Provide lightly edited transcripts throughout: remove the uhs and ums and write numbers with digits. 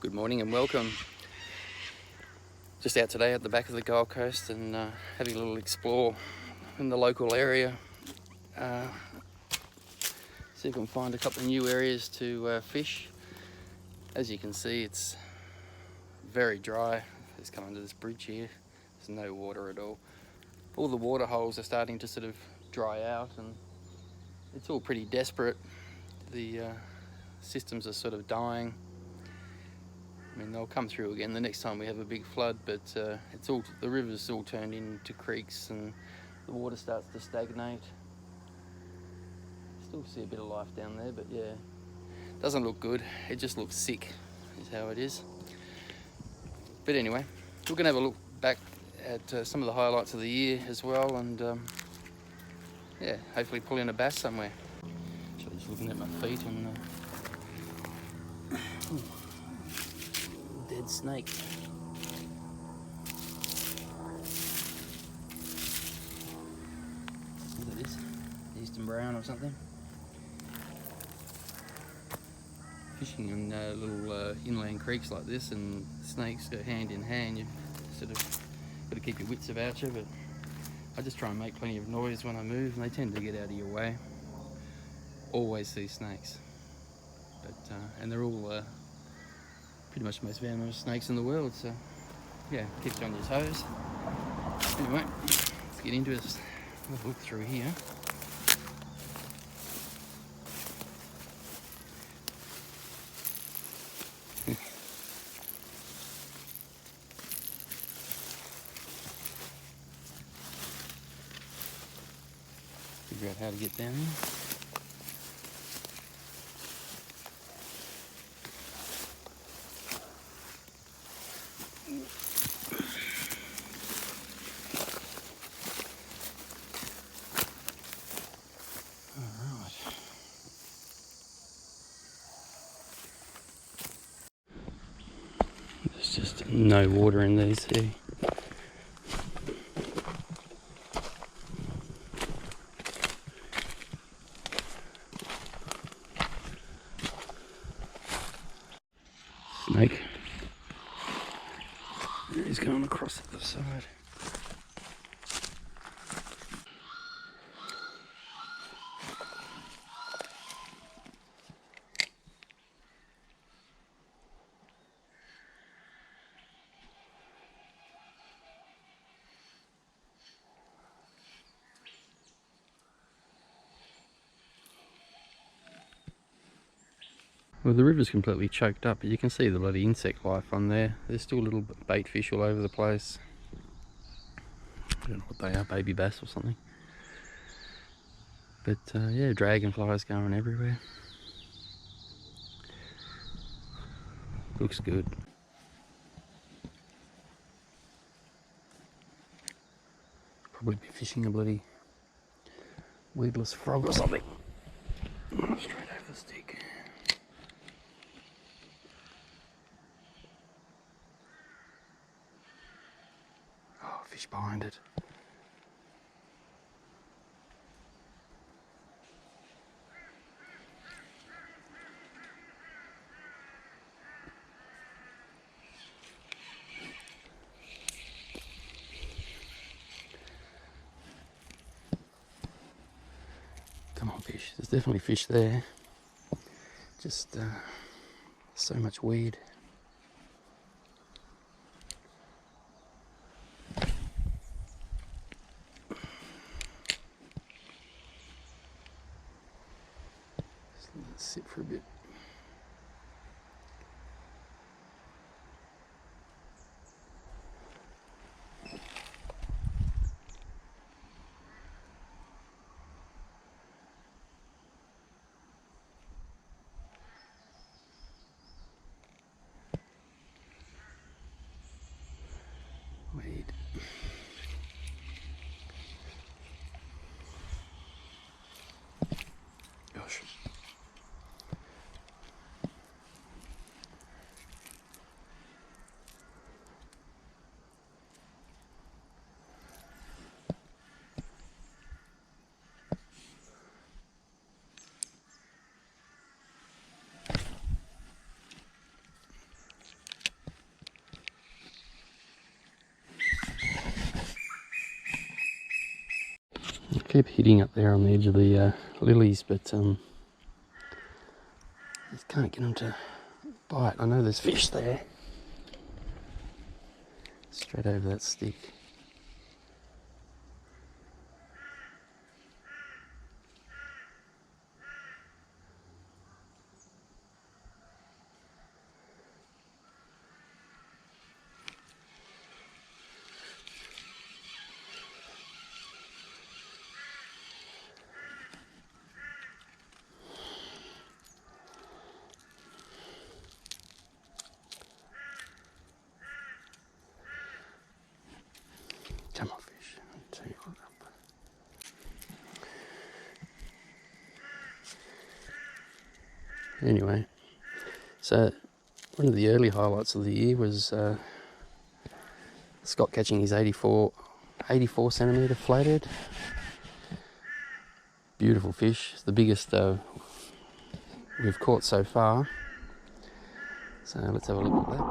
Good morning and welcome. Just out today at the back of the Gold Coast and having a little explore in the local area. See if we can find a couple of new areas to fish. As you can see, it's very dry. It's come under this bridge here. There's no water at all. All the water holes are starting to sort of dry out and it's all pretty desperate. The systems are sort of dying. I mean, they'll come through again the next time we have a big flood, but the river's all turned into creeks and the water starts to stagnate. Still see a bit of life down there, but yeah, doesn't look good. It just looks sick, is how it is. But anyway, we're gonna have a look back at some of the highlights of the year as well, and yeah, hopefully pull in a bass somewhere. So just looking at my feet and dead snake. What that is? Eastern brown or something. Fishing in little inland creeks like this, and snakes go hand in hand. You sort of got to keep your wits about you, but I just try and make plenty of noise when I move, and they tend to get out of your way. Always see snakes, but and they're all pretty much the most venomous snakes in the world. So yeah, keeps you on your toes. Anyway, let's get into it. Have a look through here. Figure out how to get down here. Alright. There's just no water in these here. Snake. He's going across the other side. Well, the river's completely choked up, but you can see the bloody insect life on there. There's still little bait fish all over the place. I don't know what they are, baby bass or something. But yeah, dragonflies going everywhere. Looks good. Probably be fishing a bloody weedless frog or something. Straight over the stick. Oh, fish behind it. Come on, fish. There's definitely fish there. Just so much weed. Just let it sit for a bit. keep hitting up there on the edge of the lilies, but just can't get them to bite. I know there's fish there. Straight over that stick. Come on, fish. I'll take one up. Anyway, so one of the early highlights of the year was Scott catching his 84 centimetre flathead. Beautiful fish. It's the biggest we've caught so far. So let's have a look at that.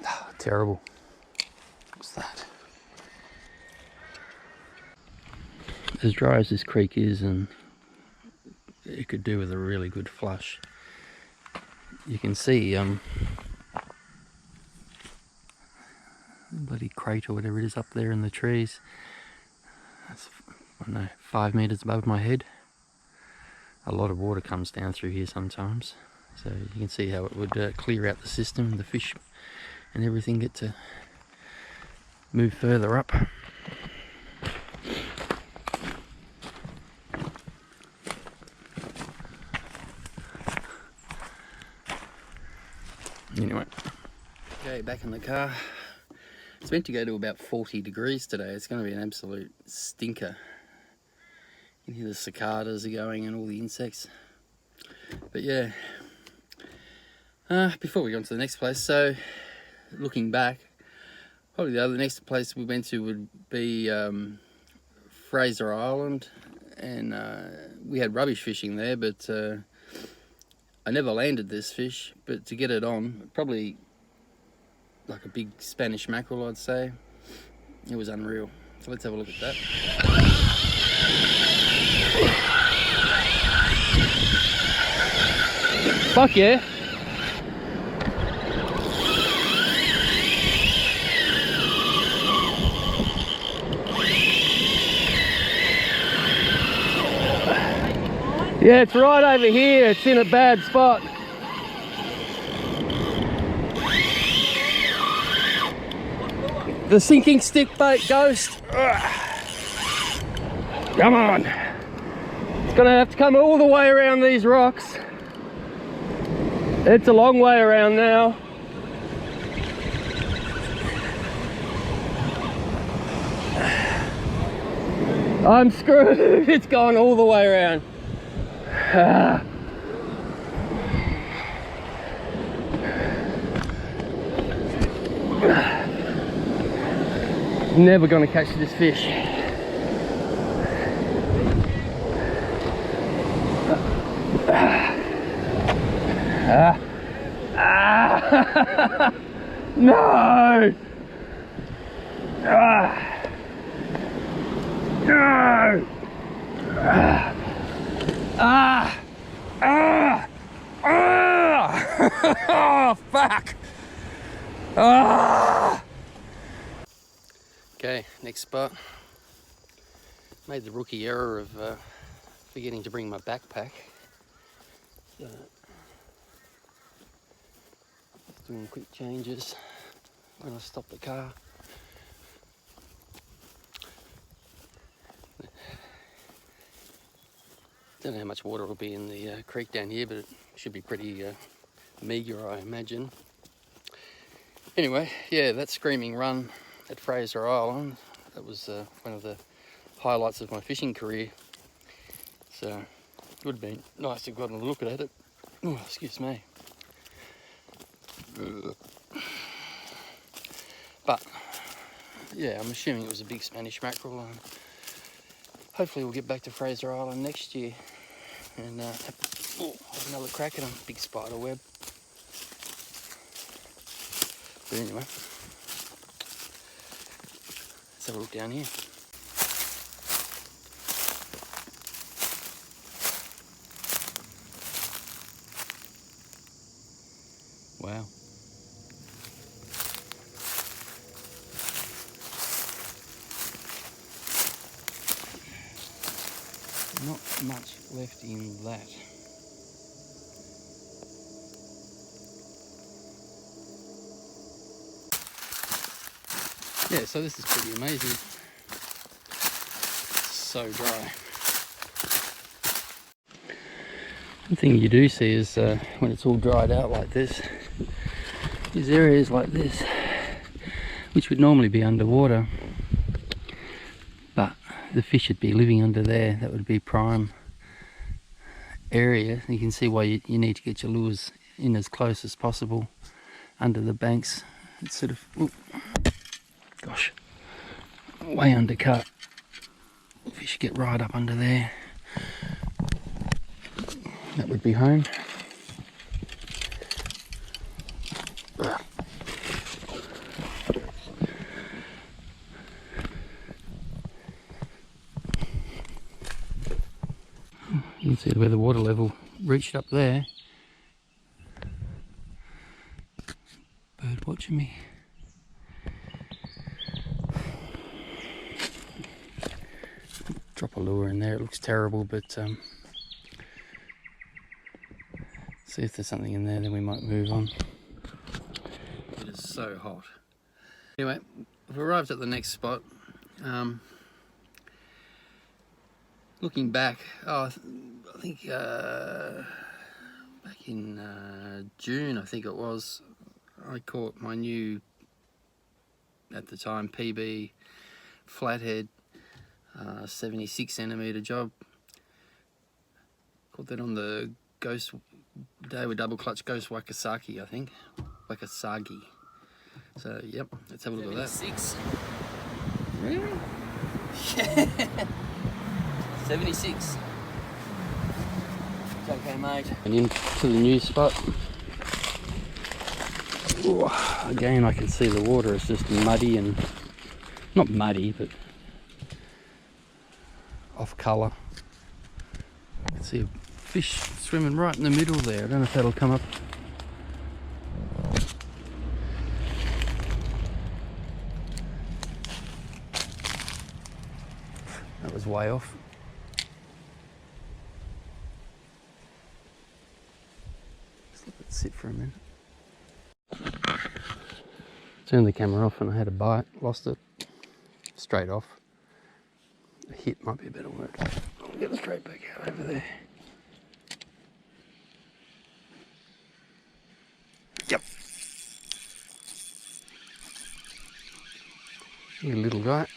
Oh, terrible. What's that? As dry as this creek is, and it could do with a really good flush. You can see bloody crate or whatever it is up there in the trees. That's, I don't know, 5 meters above my head. A lot of water comes down through here sometimes, so you can see how it would clear out the system. The fish and everything get to move further up. Anyway, okay, back in the car. It's meant to go to about 40 degrees today. It's going to be an absolute stinker. You can hear the cicadas are going and all the insects. But yeah, before we go on to the next place, so looking back, probably the next place we went to would be Fraser Island, and we had rubbish fishing there, but I never landed this fish, but to get it on, probably like a big Spanish mackerel, I'd say. It was unreal. So let's have a look at that. Fuck yeah. Yeah, it's right over here. It's in a bad spot. The sinking stick bait ghost. Come on. It's gonna have to come all the way around these rocks. It's a long way around now. I'm screwed. It's gone all the way around. Never gonna catch this fish. No! No! Oh, fuck! Okay, next spot. Made the rookie error of forgetting to bring my backpack. So, just doing quick changes when I stop the car. Don't know how much water will be in the creek down here, but it should be pretty meagre, I imagine. Anyway, yeah, that screaming run at Fraser Island, that was one of the highlights of my fishing career. So it would have been nice to have gotten a look at it. Oh, excuse me. But yeah, I'm assuming it was a big Spanish mackerel, and hopefully we'll get back to Fraser Island next year and have another crack at them. Big spider web. But anyway, let's have a look down here. Wow. Not much left in that. Yeah, so this is pretty amazing. It's so dry. One thing you do see is when it's all dried out like this, is areas like this, which would normally be underwater, but the fish would be living under there. That would be prime area. You can see why you need to get your lures in as close as possible under the banks. It's sort of, oh, gosh, way undercut. Fish get right up under there. That would be home. You can see where the water level reached up there. Bird watching me. Drop a lure in there, it looks terrible, but see if there's something in there, then we might move on. It is so hot. Anyway, we've arrived at the next spot. Looking back, I think back in June, I think it was, I caught my new, at the time, PB flathead 76 centimetre job. Caught that on the Ghost day with double clutch Ghost Wakasaki, I think. Wakasagi. So yep, let's have a look at that. 76. Really? 76. It's okay, mate. And into the new spot. Ooh, again, I can see the water is just muddy and not muddy, but off colour. I can see a fish swimming right in the middle there. I don't know if that'll come up. That was way off. Just let it sit for a minute. Turned the camera off and I had a bite, lost it straight off. A hit might be a better word. I'll get it straight back out over there. Yep. You little guy.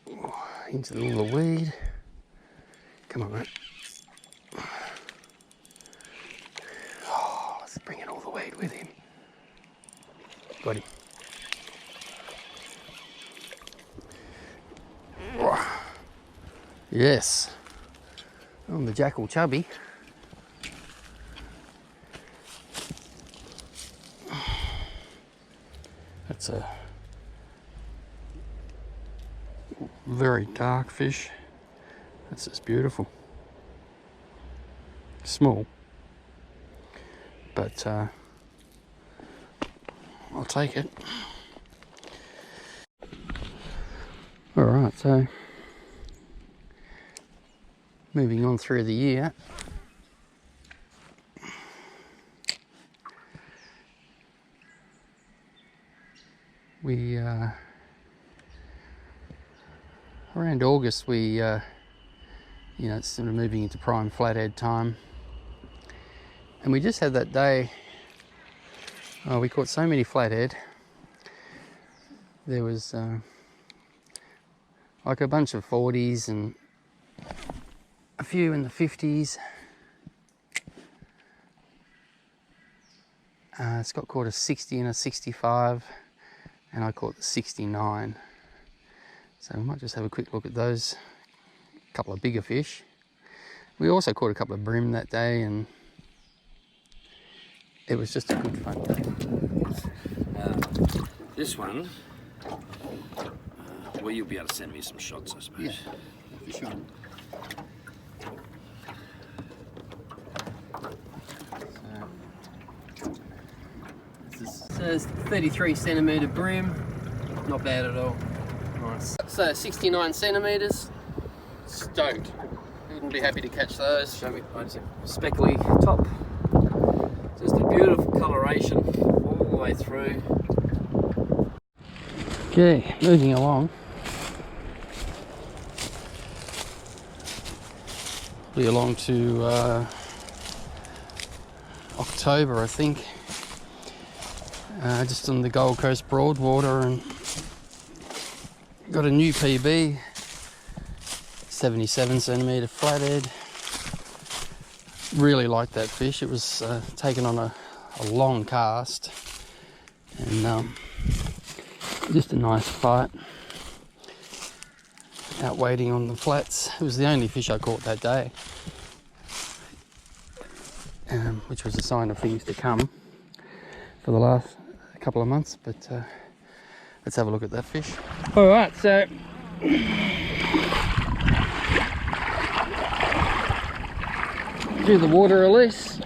Oh, into all the weed. Come on, mate. Oh, let's bring in all the weed with him. Got him. Oh, yes. On the jackal chubby. That's a very dark fish. That's just beautiful. Small, but I'll take it. Alright, so moving on through the year. We around August we you know, it's sort of moving into prime flathead time. And we just had that day, oh, we caught so many flathead. There was like a bunch of 40s and a few in the 50s. Scott caught a 60 and a 65, and I caught the 69. So we might just have a quick look at those. A couple of bigger fish. We also caught a couple of bream that day, and it was just a good fun day. This one, well, you'll be able to send me some shots, I suppose. Yeah, for sure. So it's 33 centimetre bream, not bad at all. Nice. So 69 centimetres, stoked. Wouldn't be happy to catch those. Show me a speckly top. Just a beautiful coloration all the way through. Okay, moving along. Be along to October, I think. Just on the Gold Coast Broadwater, and got a new PB, 77 centimetre flathead. Really liked that fish. It was taken on a long cast, and just a nice fight. Out waiting on the flats. It was the only fish I caught that day, which was a sign of things to come for the last couple of months. But let's have a look at that fish. All right, so do the water release.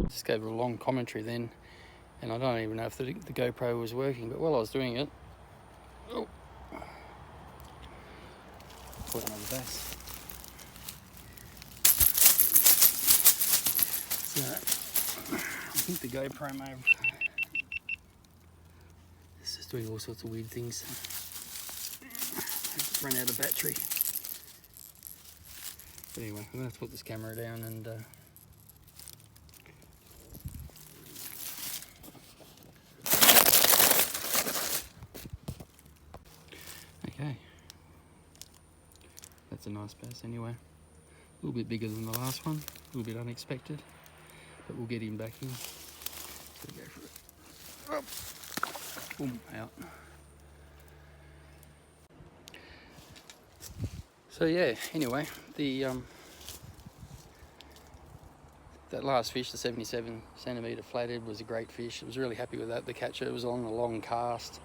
Just gave it a long commentary then, and I don't even know if the GoPro was working, but while I was doing it, oh, caught another bass. So I think the GoPro may have, it's just doing all sorts of weird things. It's run out of battery. But anyway, I'm going to have to put this camera down and okay, that's a nice bass anyway. A little bit bigger than the last one, a little bit unexpected, but we'll get him back in. So go for it. Boom, out. So yeah, anyway, the that last fish, the 77 centimetre flathead, was a great fish. I was really happy with that. The catcher was on a long cast,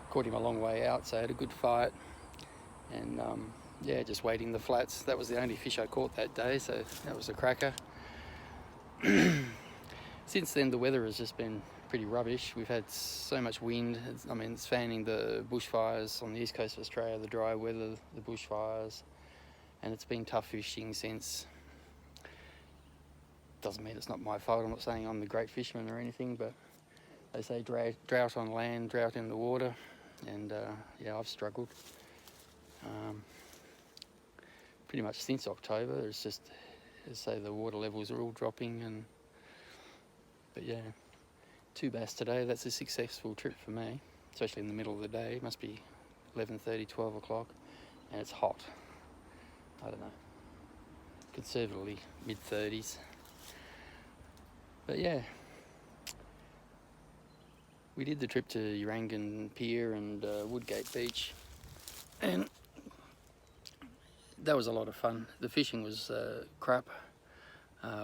caught him a long way out, so I had a good fight. And yeah, just waiting the flats. That was the only fish I caught that day, so that was a cracker. Since then, the weather has just been pretty rubbish. We've had so much wind. It's fanning the bushfires on the east coast of Australia, the dry weather, the bushfires, and it's been tough fishing since. Doesn't mean it's not my fault. I'm not saying I'm the great fisherman or anything, but they say drought on land, drought in the water, and yeah, I've struggled. Pretty much since October, it's just, as I say, the water levels are all dropping, but yeah, 2 bass today. That's a successful trip for me, especially in the middle of the day. It must be 11:30, 12 o'clock, and it's hot. I don't know, conservatively mid-30s. But yeah, we did the trip to Urangan Pier and Woodgate Beach, and that was a lot of fun. The fishing was crap,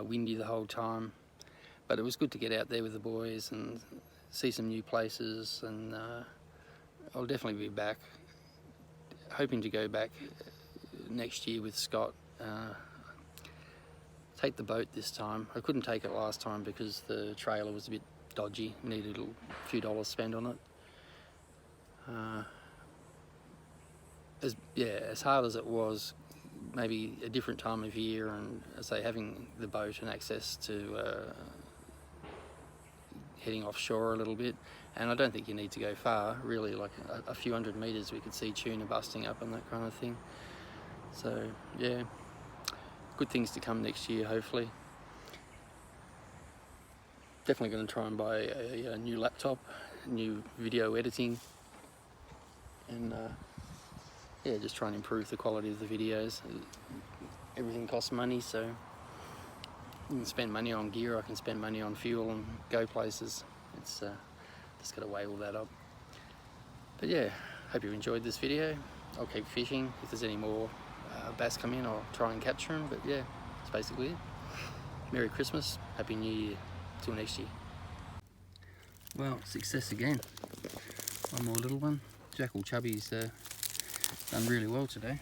windy the whole time, but it was good to get out there with the boys and see some new places, and I'll definitely be back. Hoping to go back next year with Scott. Take the boat this time. I couldn't take it last time because the trailer was a bit dodgy, needed a few dollars spent on it. as hard as it was, maybe a different time of year, and as I say, having the boat and access to heading offshore a little bit. And I don't think you need to go far, really, like a few hundred meters we could see tuna busting up and that kind of thing. So yeah, good things to come next year, hopefully. Definitely going to try and buy a new laptop, new video editing, and yeah, just try and improve the quality of the videos. Everything costs money, so you can spend money on gear, I can spend money on fuel and go places. It's just got to weigh all that up. But yeah, hope you enjoyed this video. I'll keep fishing. If there's any more bass come in, I'll try and capture them. But yeah, that's basically it. Merry Christmas, Happy New Year. Till next year. Well, success again. One more little one. Jackal Chubby's done really well today.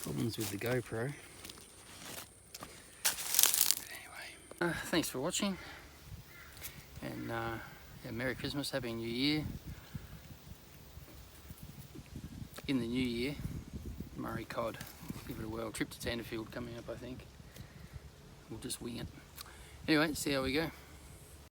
Problems with the GoPro. Anyway, thanks for watching, and yeah, Merry Christmas, Happy New Year. In the new year, Murray cod. Give it a whirl. Trip to Tanderfield coming up, I think. We'll just wing it. Anyway, see how we go.